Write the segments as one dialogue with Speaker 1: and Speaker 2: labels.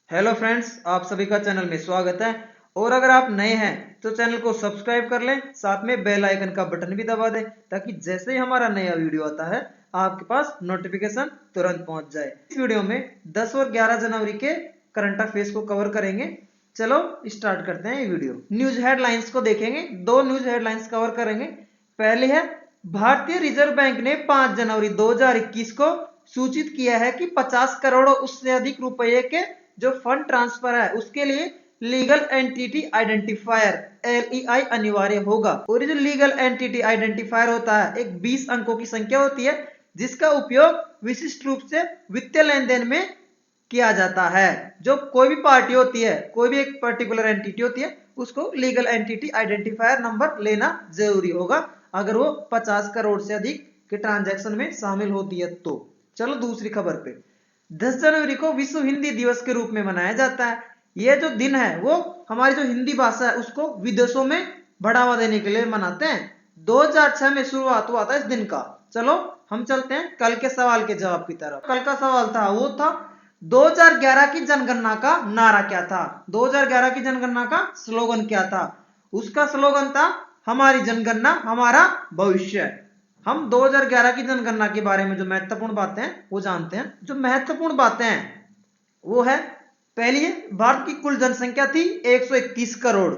Speaker 1: Hello friends, आप सभी का चैनल में स्वागत है। और अगर आप नए हैं तो चैनल को सब्सक्राइब कर लें, साथ में बेल आइकन का बटन भी दबा दें ताकि जैसे ही हमारा नया वीडियो आता है आपके पास नोटिफिकेशन तुरंत पहुंच जाए। इस वीडियो में 10 और 11 जनवरी के करंट अफेयर्स को कवर करेंगे। चलो स्टार्ट करते हैं ये वीडियो। न्यूज हेडलाइंस को देखेंगे, दो न्यूज हेडलाइंस कवर करेंगे। पहली है, भारतीय रिजर्व बैंक ने 5 जनवरी 2021 को सूचित किया है कि 50 करोड़ उससे अधिक रुपए के जो फंड ट्रांसफर है उसके लिए लीगल एंटिटी आइडेंटिफायर LEI अनिवार्य होगा। और ये जो लीगल एंटिटी आइडेंटिफायर होता है एक 20 अंकों की संख्या होती है जिसका उपयोग विशिष्ट रूप से वित्तीय लेन देन में किया जाता है। जो कोई भी पार्टी होती है, कोई भी एक पर्टिकुलर एंटिटी होती है, उसको लीगल एंटिटी आइडेंटिफायर नंबर लेना जरूरी होगा अगर वो 50 करोड़ से अधिक के ट्रांजैक्शन में शामिल होती है तो। चलो दूसरी खबर पे। 10 जनवरी को विश्व हिंदी दिवस के रूप में मनाया जाता है। यह जो दिन है वो हमारी जो हिंदी भाषा है उसको विदेशों में बढ़ावा देने के लिए मनाते हैं। 2006 में शुरुआत हुआ था इस दिन का। चलो हम चलते हैं कल के सवाल के जवाब की तरफ। कल का सवाल था वो था 2011 की जनगणना का नारा क्या था। 2011 की जनगणना का स्लोगन क्या था। उसका स्लोगन था हमारी जनगणना हमारा भविष्य। हम 2011 की जनगणना के बारे में जो महत्वपूर्ण बातें हैं वो जानते हैं। जो महत्वपूर्ण बातें हैं वो है, पहली है भारत की कुल जनसंख्या थी 121 करोड़,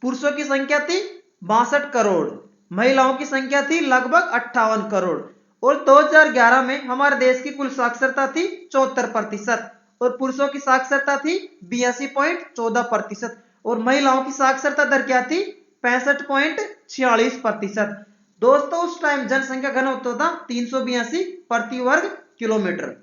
Speaker 1: पुरुषों की संख्या थी 62 करोड़, महिलाओं की संख्या थी लगभग 58 करोड़। और 2011 में हमारे देश की कुल साक्षरता थी 74% और पुरुषों की साक्षरता थी 82.14% और महिलाओं की साक्षरता दर क्या थी 65.46%। दोस्तों उस टाइम जनसंख्या घनत्व था 382 प्रति वर्ग किलोमीटर।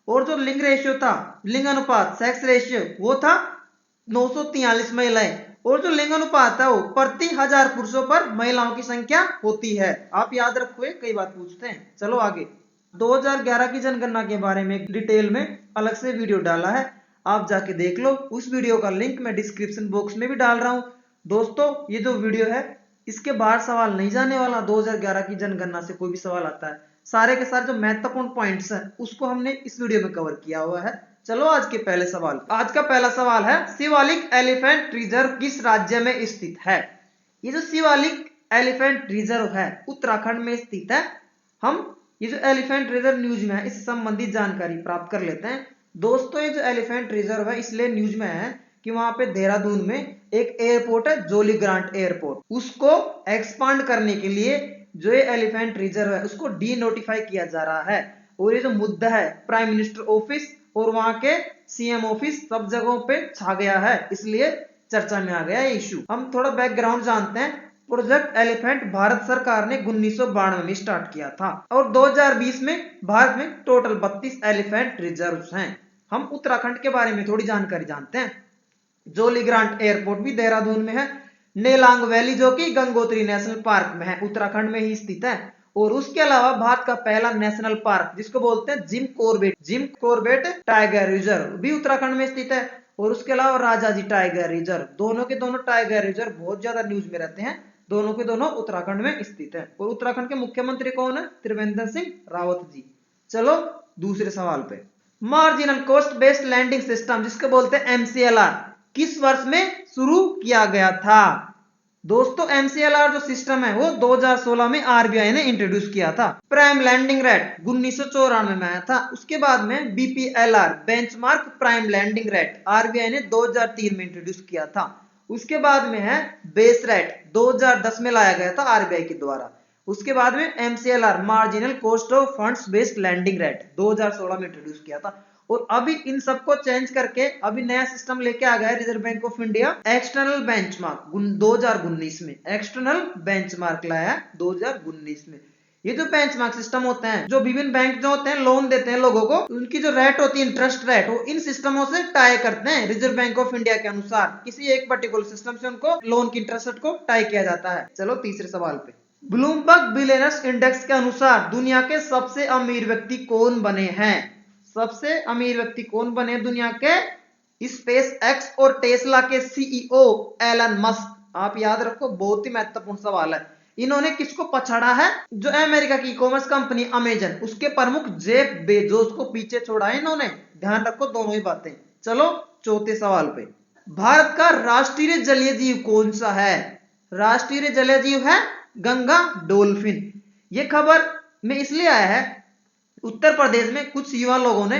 Speaker 1: और जो लिंग रेशियो था, लिंग अनुपात सेक्स रेशियो, वो था 943 महिलाएं। और जो लिंग अनुपात है वो प्रति 1000 पुरुषों पर महिलाओं की संख्या होती है। आप याद रखोगे, कई बार पूछते हैं। चलो आगे। 2011 की जनगणना के बारे में डिटेल में अलग से वीडियो डाला है, आप जाके देख लो। उस वीडियो का लिंक मैं डिस्क्रिप्शन बॉक्स में भी डाल रहा हूं। दोस्तों ये जो वीडियो है इसके बाहर सवाल नहीं जाने वाला। 2011 की जनगणना से कोई भी सवाल आता है, सारे के सारे जो महत्वपूर्ण पॉइंट्स हैं उसको हमने इस वीडियो में कवर किया हुआ है। चलो आज के पहले सवाल। आज का पहला सवाल है, शिवालिक एलिफेंट रिजर्व किस राज्य में स्थित है। ये जो शिवालिक एलिफेंट रिजर्व है उत्तराखंड में स्थित है। हम ये जो एलिफेंट रिजर्व न्यूज में है इससे संबंधित जानकारी प्राप्त कर लेते हैं। दोस्तों ये जो एलिफेंट रिजर्व है इसलिए न्यूज में है कि वहां पे देहरादून में एक एयरपोर्ट है, जोली ग्रांट एयरपोर्ट, उसको एक्सपांड करने के लिए जो ये एलिफेंट रिजर्व है उसको डी नोटिफाई किया जा रहा है। और ये जो मुद्दा है प्राइम मिनिस्टर ऑफिस और वहां के CM ऑफिस सब जगहों पे छा गया है, इसलिए चर्चा में आ गया ये इशू। हम थोड़ा बैकग्राउंड जानते हैं। प्रोजेक्ट एलिफेंट भारत सरकार ने 1992 में स्टार्ट किया था और 2020 में भारत में टोटल 32 एलिफेंट रिजर्व हैं। हम उत्तराखंड के बारे में थोड़ी जानकारी जानते हैं। जोली ग्रांट एयरपोर्ट भी देहरादून में है। नेलांग वैली जो कि गंगोत्री नेशनल पार्क में है, उत्तराखंड में ही स्थित है। और उसके अलावा भारत का पहला नेशनल पार्क जिसको बोलते हैं जिम कॉर्बेट टाइगर रिजर्व भी उत्तराखंड में स्थित है। और उसके अलावा राजाजी टाइगर रिजर्व, दोनों के दोनों टाइगर रिजर्व बहुत ज्यादा न्यूज में रहते हैं। दोनों के दोनों उत्तराखंड में स्थित है। और उत्तराखंड के मुख्यमंत्री कौन है? त्रिवेंद्र सिंह रावत जी। चलो दूसरे सवाल पे। Marginal cost based lending system जिसको बोलते हैं MCLR किस वर्ष में शुरू किया गया था। दोस्तों MCLR जो सिस्टम है वो 2016 में RBI ने इंट्रोड्यूस किया था। प्राइम लैंडिंग रेट 1994 में आया था। उसके बाद में BPLR benchmark prime landing rate RBI ने 2003 में इंट्रोड्यूस किया था। उसके बाद में है बेस रेट 2010 में लाया गया था RBI के द्वारा। उसके बाद में MCLR marginal cost of funds based landing rate 2016 में इंट्रोड्यूस किया था। और अभी इन सबको चेंज करके अभी नया सिस्टम लेके आ गया है reserve bank of India, external benchmark 2019 में। एक्सटर्नल बेंचमार्क लाया है 2019 में। ये जो बेंचमार्क सिस्टम होते हैं, जो विभिन्न बैंक जो होते हैं लोन देते हैं लोगों को, उनकी जो रेट होती है इंटरेस्ट रेट, वो इन सिस्टमों से टाई करते हैं रिजर्व बैंक ऑफ इंडिया के अनुसार। किसी एक पर्टिकुलर सिस्टम से उनको लोन की इंटरेस्ट रेट को टाई किया जाता है। चलो तीसरे सवाल पे। ब्लूमबर्ग बिलियनर्स इंडेक्स के अनुसार दुनिया के सबसे अमीर व्यक्ति कौन बने हैं। सबसे अमीर व्यक्ति कौन बने दुनिया के? स्पेस एक्स और टेस्ला के CEO एलन मस्क। आप याद रखो, बहुत ही महत्वपूर्ण सवाल है। इन्होंने किसको पछाड़ा है? जो अमेरिका की कॉमर्स कंपनी अमेजन, उसके प्रमुख जेफ बेजोस को पीछे छोड़ा है इन्होंने। ध्यान रखो दोनों ही बातें। चलो चौथे सवाल पे, भारत का राष्ट्रीय जलीय जीव कौन सा है? राष्ट्रीय जलीय जीव है गंगा डॉल्फिन। ये खबर में इसलिए आया है, उत्तर प्रदेश में कुछ युवा लोगों ने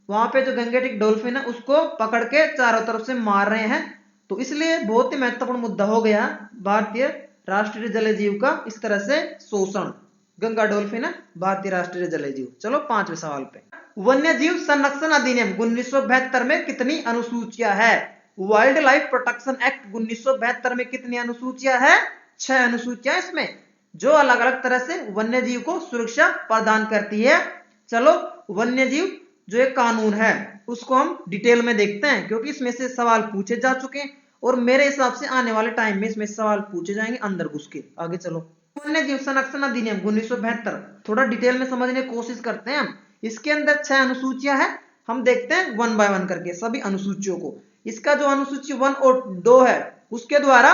Speaker 1: वहां पे जो गंगेटिक डॉल्फिन है उसको पकड़ के चारों तरफ से मार रहे हैं, तो इसलिए बहुत ही महत्वपूर्ण मुद्दा हो गया भारतीय राष्ट्रीय जलीय जीव का इस तरह से शोषण। गंगा डॉल्फिन है भारतीय राष्ट्रीय जलीय जीव। चलो पांचवें सवाल पे, वन्य जीव संरक्षण अधिनियम 1972 में कितनी अनुसूचियां है? वाइल्ड लाइफ प्रोटेक्शन एक्ट 1972 में कितनी अनुसूचियां है? 6 अनुसूचियां इसमें, जो अलग अलग तरह से वन्य जीव को सुरक्षा प्रदान करती है। चलो वन्य जीव जो एक कानून है उसको हम डिटेल में देखते हैं, क्योंकि इसमें से सवाल पूछे जा चुके हैं और मेरे हिसाब से आने वाले टाइम में इसमें सवाल पूछे जाएंगे अंदर घुस के। आगे चलो, वन्य जीव संरक्षण अधिनियम 1972 थोड़ा डिटेल में समझने की कोशिश करते हैं हम। इसके अंदर 6 अनुसूचियां हैं, हम देखते हैं वन बाय वन करके सभी अनुसूचियों को। इसका जो अनुसूची 1 और 2 है उसके द्वारा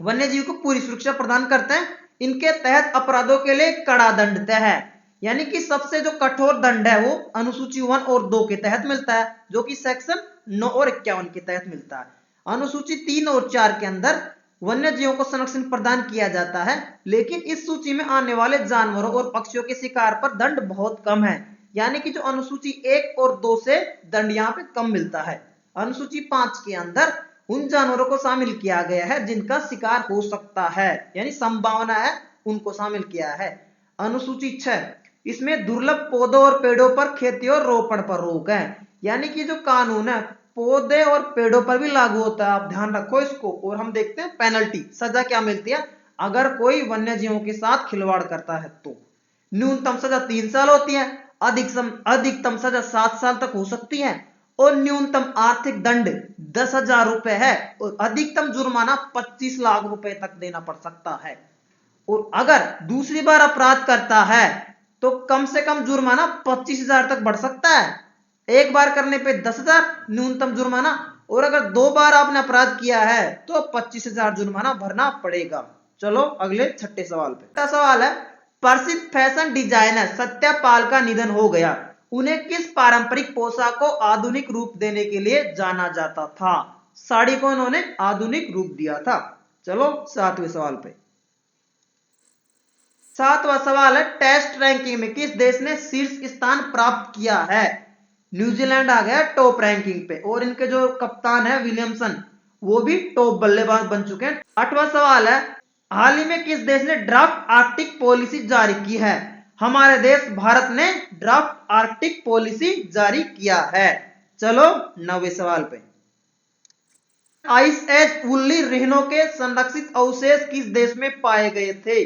Speaker 1: वन्य जीव को पूरी सुरक्षा प्रदान करते हैं। इनके तहत अपराधों के लिए कड़ा दंड तय है, यानी कि सबसे जो कठोर दंड है वो अनुसूची 1 और 2 के तहत मिलता है, जो कि सेक्शन 9 और 51 के तहत मिलता है। अनुसूची 3 और 4 के अंदर वन्य जीवों को संरक्षण प्रदान किया जाता है, लेकिन इस सूची में आने वाले जानवरों और पक्षियों के शिकार पर दंड बहुत कम है, यानी कि जो अनुसूची 1 और 2 से दंड यहाँ पे कम मिलता है। अनुसूची 5 के अंदर उन जानवरों को शामिल किया गया है जिनका शिकार हो सकता है, यानी संभावना है, उनको शामिल किया है। अनुसूची 6 इसमें दुर्लभ पौधों और पेड़ों पर खेती और रोपण पर रोक है, यानी कि जो कानून है पौधे और पेड़ों पर भी लागू होता है, आप ध्यान रखो इसको। और हम देखते हैं पेनल्टी, सजा क्या मिलती है अगर कोई वन्य जीवों के साथ खिलवाड़ करता है तो। न्यूनतम सजा 3 साल होती है, अधिकतम सजा 7 साल तक हो सकती है, और न्यूनतम आर्थिक दंड 10,000 रुपए है, और अधिकतम जुर्माना 25 लाख रुपए तक देना पड़ सकता है। और अगर दूसरी बार अपराध करता है तो कम से कम जुर्माना 25,000 तक बढ़ सकता है। एक बार करने पे 10,000 न्यूनतम जुर्माना, और अगर 2 बार आपने अपराध किया है तो 25,000 जुर्माना भरना पड़ेगा। चलो अगले छठे सवाल पे। छठा सवाल है, प्रसिद्ध फैशन डिजाइनर सत्यपाल का निधन हो गया, उन्हें किस पारंपरिक पोशाक को आधुनिक रूप देने के लिए जाना जाता था? साड़ी को उन्होंने आधुनिक रूप दिया था। चलो 7वें सवाल पे। 7वां सवाल है, टेस्ट रैंकिंग में किस देश ने शीर्ष स्थान प्राप्त किया है? न्यूजीलैंड आ गया टॉप रैंकिंग पे, और इनके जो कप्तान है विलियमसन वो भी टॉप बल्लेबाज बन चुके हैं। 8वां सवाल है, हाल ही में किस देश ने ड्राफ्ट आर्कटिक पॉलिसी जारी की है? हमारे देश भारत ने ड्राफ्ट आर्कटिक पॉलिसी जारी किया है। चलो 9वें सवाल पे। आइस एज उल्ली रेहनों के संरक्षित अवशेष किस देश में पाए गए थे?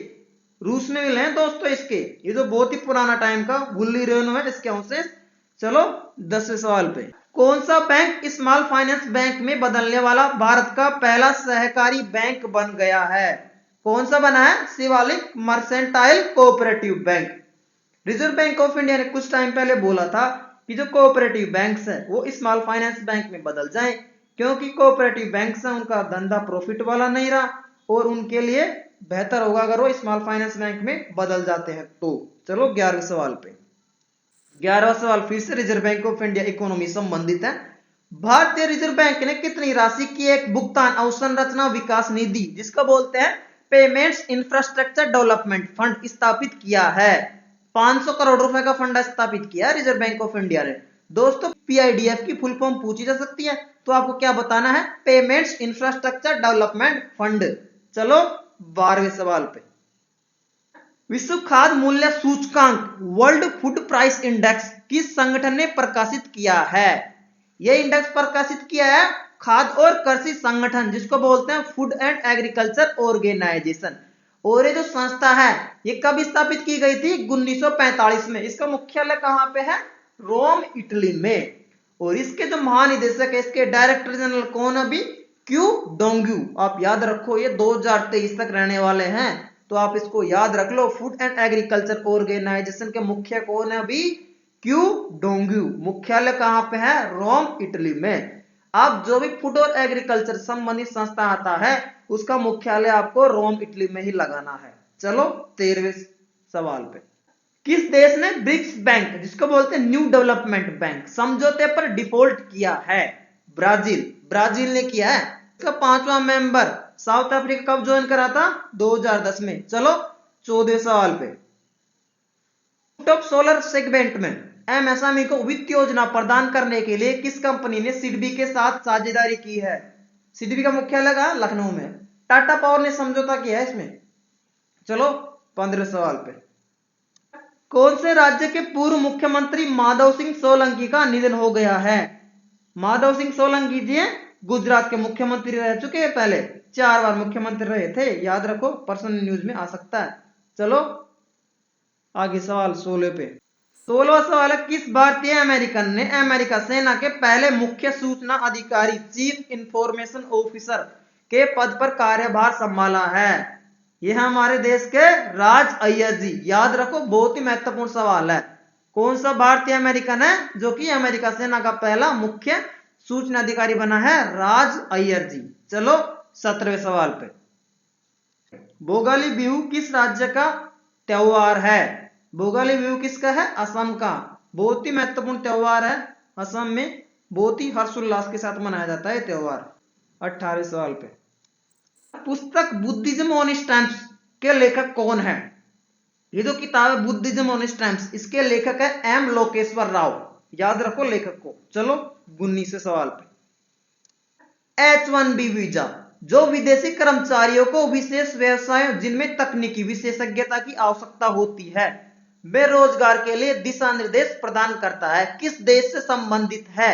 Speaker 1: रूस में मिले हैं दोस्तों इसके, ये जो बहुत ही पुराना टाइम का वुल्ली रेनो है इसके अवशेष। चलो 10वें सवाल पे। कौन सा बैंक स्मॉल फाइनेंस बैंक में बदलने वाला भारत का पहला सहकारी बैंक बन गया है? कौन सा बना है? Shivalik mercantile cooperative bank. Reserve bank of India ने कुछ टाइम पहले बोला था कि जो कोऑपरेटिव बैंक्स है वो स्मॉल फाइनेंस बैंक में बदल जाएं, क्योंकि कोऑपरेटिव बैंक्स है उनका धंधा प्रॉफिट वाला नहीं रहा, और उनके लिए बेहतर होगा अगर वो स्मॉल फाइनेंस बैंक में बदल जाते हैं तो। चलो 11वें सवाल पे। 11वां सवाल फिर से reserve bank of India economy संबंधित है। भारतीय रिजर्व बैंक ने कितनी राशि की एक भुगतान अवसंरचना विकास निधि, जिसको बोलते हैं पेमेंट्स इंफ्रास्ट्रक्चर डेवलपमेंट फंड, स्थापित किया है? 500 करोड़ रुपए का फंड स्थापित किया रिजर्व बैंक ऑफ इंडिया ने। दोस्तों पीआईडीएफ की फुल फॉर्म पूछी जा सकती है, तो आपको क्या बताना है? Payments infrastructure development fund. चलो 12वें सवाल पे। विश्व खाद्य मूल्य सूचकांक वर्ल्ड फूड प्राइस इंडेक्स किस संगठन ने प्रकाशित किया है? यह इंडेक्स प्रकाशित किया है खाद्य और कृषि संगठन, जिसको बोलते हैं फूड एंड एग्रीकल्चर ऑर्गेनाइजेशन। और ये जो संस्था है ये कब स्थापित की गई थी? 1945 में। इसका मुख्यालय कहां पे है? रोम इटली में। और इसके जो महानिदेशक है, इसके डायरेक्टर जनरल कौन? अभी क्यू डोंग्यू। आप याद रखो ये 2023 तक रहने वाले हैं, तो आप इसको याद रख लो। फूड एंड एग्रीकल्चर ऑर्गेनाइजेशन के मुख्य कौन है? अभी क्यू डोंग्यू। मुख्यालय कहां पे है? रोम इटली में। आप जो भी फूड और एग्रीकल्चर संबंधित संस्था आता है उसका मुख्यालय आपको रोम इटली में ही लगाना है। चलो 13वें सवाल पे। किस देश ने ब्रिक्स बैंक, जिसको बोलते हैं न्यू डेवलपमेंट बैंक, समझौते पर डिफॉल्ट किया है? ब्राजील, ब्राजील ने किया है। इसका 5वां मेंबर साउथ अफ्रीका कब ज्वाइन करा था? 2010 में। चलो 14वें सवाल पे, रूफटॉप सोलर सेगमेंट में एमएसएमई को वित्त योजना प्रदान करने के लिए किस कंपनी ने सिडबी के साथ साझेदारी की है? सिडबी का मुख्यालय कहां? लखनऊ में। टाटा पावर ने समझौता किया है इसमें। चलो 15वें सवाल पे, कौन से राज्य के पूर्व मुख्यमंत्री माधव सिंह सोलंकी का निधन हो गया है? माधव सिंह सोलंकी जी गुजरात के मुख्यमंत्री रह चुके हैं, पहले 4 बार मुख्यमंत्री रहे थे, याद रखो, पर्सनल न्यूज में आ सकता है। चलो आगे सवाल 16 पे, 16वां सवाल है, किस भारतीय अमेरिकन ने अमेरिका सेना के पहले मुख्य सूचना अधिकारी चीफ इंफॉर्मेशन ऑफिसर के पद पर कार्यभार संभाला है? ये है हमारे देश के राज अय्यर जी। याद रखो, बहुत ही महत्वपूर्ण सवाल है। कौन सा भारतीय अमेरिकन है जो कि अमेरिका सेना का पहला मुख्य सूचना अधिकारी बना है? राज अय्यर जी। चलो 17वें सवाल पे, भोगाली बिहू किस राज्य का त्योहार है? भोगाली बिहू किसका है? असम का। बहुत ही महत्वपूर्ण त्योहार है, असम में बहुत ही हर्षोल्लास के साथ मनाया जाता है त्योहार। 18वें सवाल पे, पुस्तक बुद्धिज्म ऑन स्टैम्प्स के लेखक कौन है? ये जो किताब है बुद्धिज्म ऑन स्टैम्प्स, इसके लेखक है एम लोकेश्वर राव। याद रखो लेखक को। चलो 19वें सवाल पे, H1B वीजा जो विदेशी कर्मचारियों को विशेष व्यवसायों जिनमें तकनीकी विशेषज्ञता की आवश्यकता होती है वे रोजगार के लिए दिशा निर्देश प्रदान करता है, किस देश से संबंधित है?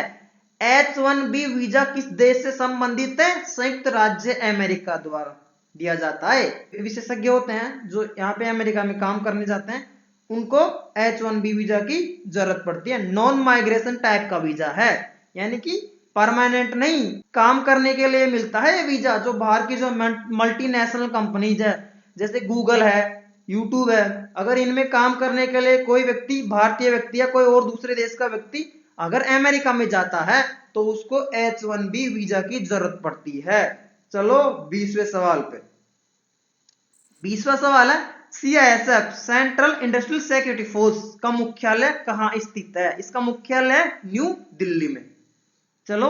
Speaker 1: H1B वीजा किस देश से संबंधित है? संयुक्त राज्य अमेरिका द्वारा दिया जाता है। विशेषज्ञ होते हैं जो यहाँ पे अमेरिका में काम करने जाते हैं, उनको H1B वीजा की जरूरत पड़ती है। नॉन माइग्रेशन टाइप का वीजा है, यानी कि परमानेंट नहीं, काम करने के लिए मिलता है ये वीजा। जो बाहर की जो मल्टीनेशनल कंपनीज है, जैसे गूगल है, यूट्यूब है, अगर इनमें काम करने के लिए कोई व्यक्ति, भारतीय व्यक्ति या कोई और दूसरे देश का व्यक्ति अगर अमेरिका में जाता है तो उसको H1B वीजा की जरूरत पड़ती है। चलो 20वें सवाल पे, 20वां सवाल है, CISF central industrial security force का मुख्यालय कहां स्थित है? इसका मुख्यालय है न्यू दिल्ली में। चलो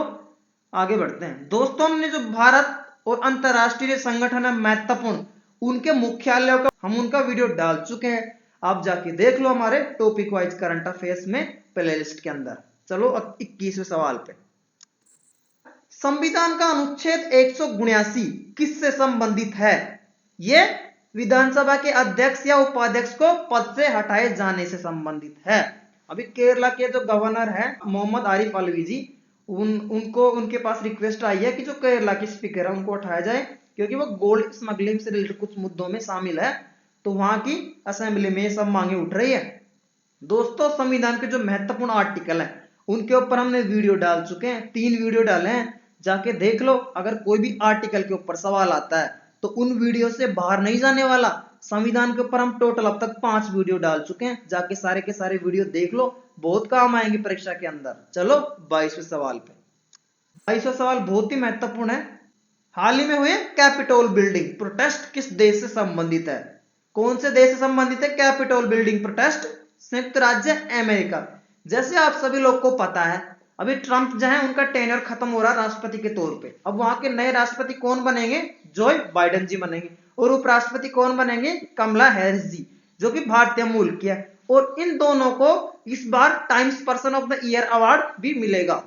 Speaker 1: आगे बढ़ते हैं दोस्तों, हमने जो भारत और अंतरराष्ट्रीय संगठन है महत्वपूर्ण, उनके मुख्यालयों का हम उनका वीडियो डाल चुके हैं, आप जाके देख लो हमारे टॉपिक वाइज करंट अफेयर्स में प्लेलिस्ट के अंदर। चलो 21वें सवाल पे, संविधान का अनुच्छेद 179 किससे संबंधित है? ये विधानसभा के अध्यक्ष या उपाध्यक्ष को पद से हटाए जाने से संबंधित है। अभी केरला के जो गवर्नर है मोहम्मद आरिफ अलवी जी, उनको उनके पास रिक्वेस्ट आई है कि जो केरला के स्पीकर है उनको हटाया जाए, क्योंकि वो गोल्ड स्मगलिंग से रिलेटेड कुछ मुद्दों में शामिल है, तो वहां की असेंबली में सब मांगे उठ रही है। दोस्तों संविधान के जो महत्वपूर्ण आर्टिकल है उनके ऊपर हमने वीडियो डाल चुके हैं, 3 वीडियो डाले हैं, जाके देख लो। अगर कोई भी आर्टिकल के ऊपर सवाल आता है तो उन वीडियो से बाहर नहीं जाने वाला। संविधान के ऊपर हम टोटल अब तक 5 वीडियो डाल चुके हैं, जाके सारे के सारे वीडियो देख लो, बहुत काम आएंगे परीक्षा के अंदर। चलो 22वें सवाल पे, 22वां सवाल बहुत ही महत्वपूर्ण है, हाल ही में हुए कैपिटोल बिल्डिंग प्रोटेस्ट किस देश से संबंधित है? कौन से देश से संबंधित है कैपिटोल बिल्डिंग प्रोटेस्ट? संयुक्त राज्य अमेरिका। जैसे आप सभी लोग को पता है अभी ट्रंप जो है उनका टेन्योर खत्म हो रहा है राष्ट्रपति के तौर पे, अब वहां के नए राष्ट्रपति कौन बनेंगे? जो बाइडेन जी बनेंगे, और उपराष्ट्रपति कौन बनेंगे? कमला हैरिस जी, जो कि भारतीय मूल की है। और इन दोनों को इस बार Times person of the year award भी मिलेगा,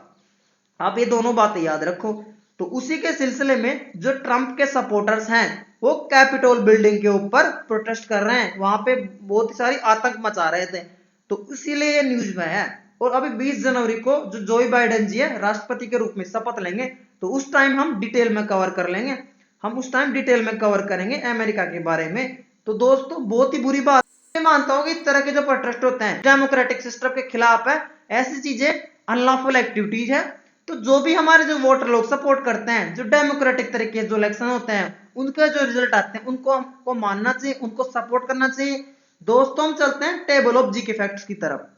Speaker 1: आप ये दोनों बातें याद रखो। तो उसी के सिलसिले में जो ट्रंप के सपोर्टर्स हैं वो कैपिटोल बिल्डिंग के ऊपर प्रोटेस्ट कर रहे हैं, वहां पे बहुत सारी आतंक मचा रहे थे, तो इसीलिए ये न्यूज में है। और अभी 20 जनवरी को जो जोई बाइडेन जी है राष्ट्रपति के रूप में शपथ लेंगे, तो उस टाइम हम डिटेल में कवर कर लेंगे, हम उस टाइम डिटेल में कवर करेंगे अमेरिका के बारे में। तो दोस्तों बहुत ही बुरी बात, मैं मानता हूं कि इस तरह के जो प्रोटेस्ट होते हैं डेमोक्रेटिक सिस्टम के खिलाफ है, ऐसी चीजें अनलॉफुल एक्टिविटीज है। तो जो भी हमारे जो वोटर लोग सपोर्ट करते हैं, जो डेमोक्रेटिक तरीके जो इलेक्शन होते हैं उनके जो रिजल्ट आते हैं उनको हमको मानना चाहिए, उनको सपोर्ट करना चाहिए। दोस्तों हम चलते हैं टेबल ऑफ जीके फैक्ट्स की तरफ,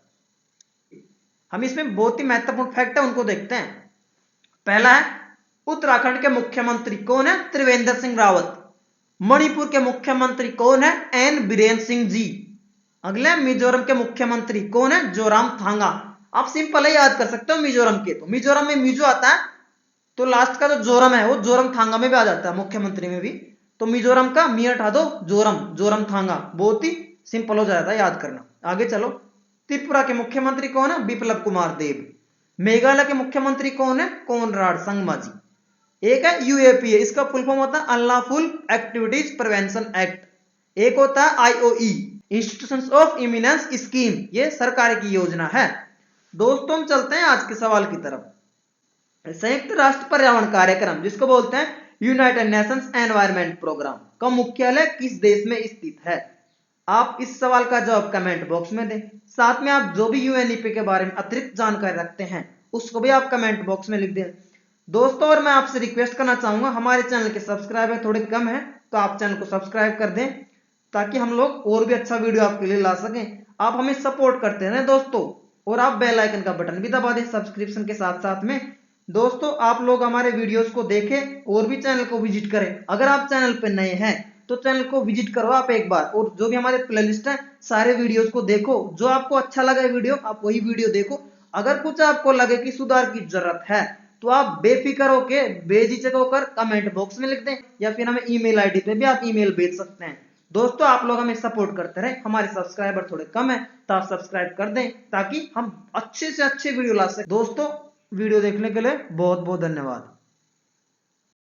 Speaker 1: हम इसमें बहुत ही महत्वपूर्ण फैक्ट है उनको देखते हैं। पहला है उत्तराखंड के मुख्यमंत्री कौन है? त्रिवेंद्र सिंह रावत। मणिपुर के मुख्यमंत्री कौन है? एन बीरेन सिंह जी। अगले मिजोरम के मुख्यमंत्री कौन है? जोरामथांगा। आप सिंपल है याद कर सकते हो मिजोरम के। तो मिजोरम में मिजो आता है तो लास्ट का जो जोरम है वो जोरमथांगा में भी आ जाता है, मुख्यमंत्री में भी। तो मिजोरम का मी हटा दो, जोरमथांगा। बहुत ही सिंपल हो जाता है याद करना। आगे चलो। त्रिपुरा के मुख्यमंत्री कौन है? बिप्लब कुमार देब। मेघालय के मुख्यमंत्री कौन है? कोनराड संगमा जी। एक है यूएपीए, इसका फुल फॉर्म होता है अनलॉफुल एक्टिविटीज प्रिवेंशन एक्ट। एक होता है IOE, institutions of eminence scheme, ये सरकार की योजना है। दोस्तों हम चलते हैं आज के सवाल की तरफ। संयुक्त राष्ट्र पर्यावरण कार्यक्रम जिसको बोलते हैं यूनाइटेड नेशंस एनवायरनमेंट प्रोग्राम का मुख्यालय किस देश में स्थित है? आप इस सवाल का जवाब कमेंट बॉक्स में दें। साथ में आप जो भी यूएनईपी के बारे में अतिरिक्त जानकारी रखते हैं उसको भी आप कमेंट बॉक्स में लिख दें। दोस्तों और मैं आपसे रिक्वेस्ट करना चाहूंगा, हमारे चैनल के सब्सक्राइबर थोड़े कम है तो आप चैनल को सब्सक्राइब कर दें ताकि हम लोग और भी अच्छा वीडियो आपके लिए ला सकें। आप हमें सपोर्ट करते रहें दोस्तों, और आप बेल आइकन का बटन भी दबा दें सब्सक्रिप्शन के साथ साथ में। दोस्तों आप लोग हमारे वीडियोस को देखें और भी चैनल को विजिट करें। अगर आप चैनल पर नए हैं तो चैनल को विजिट करो आप एक बार, और जो भी हमारे प्लेलिस्ट है सारे वीडियोस को देखो। जो आपको अच्छा लगे वीडियो आप वही वीडियो देखो। अगर कुछ आपको लगे कि सुधार की जरूरत है तो आप बेफिक्र होकर बेझिझक होकर कमेंट बॉक्स में लिख दें, या फिर हमें ईमेल आईडी पे भी आप ईमेल भेज सकते हैं। दोस्तों आप लोग हमें सपोर्ट करते रहे, हमारे सब्सक्राइबर थोड़े कम है तो आप सब्सक्राइब कर दें ताकि हम अच्छे से अच्छे वीडियो ला सकें। दोस्तों वीडियो देखने के लिए बहुत बहुत धन्यवाद।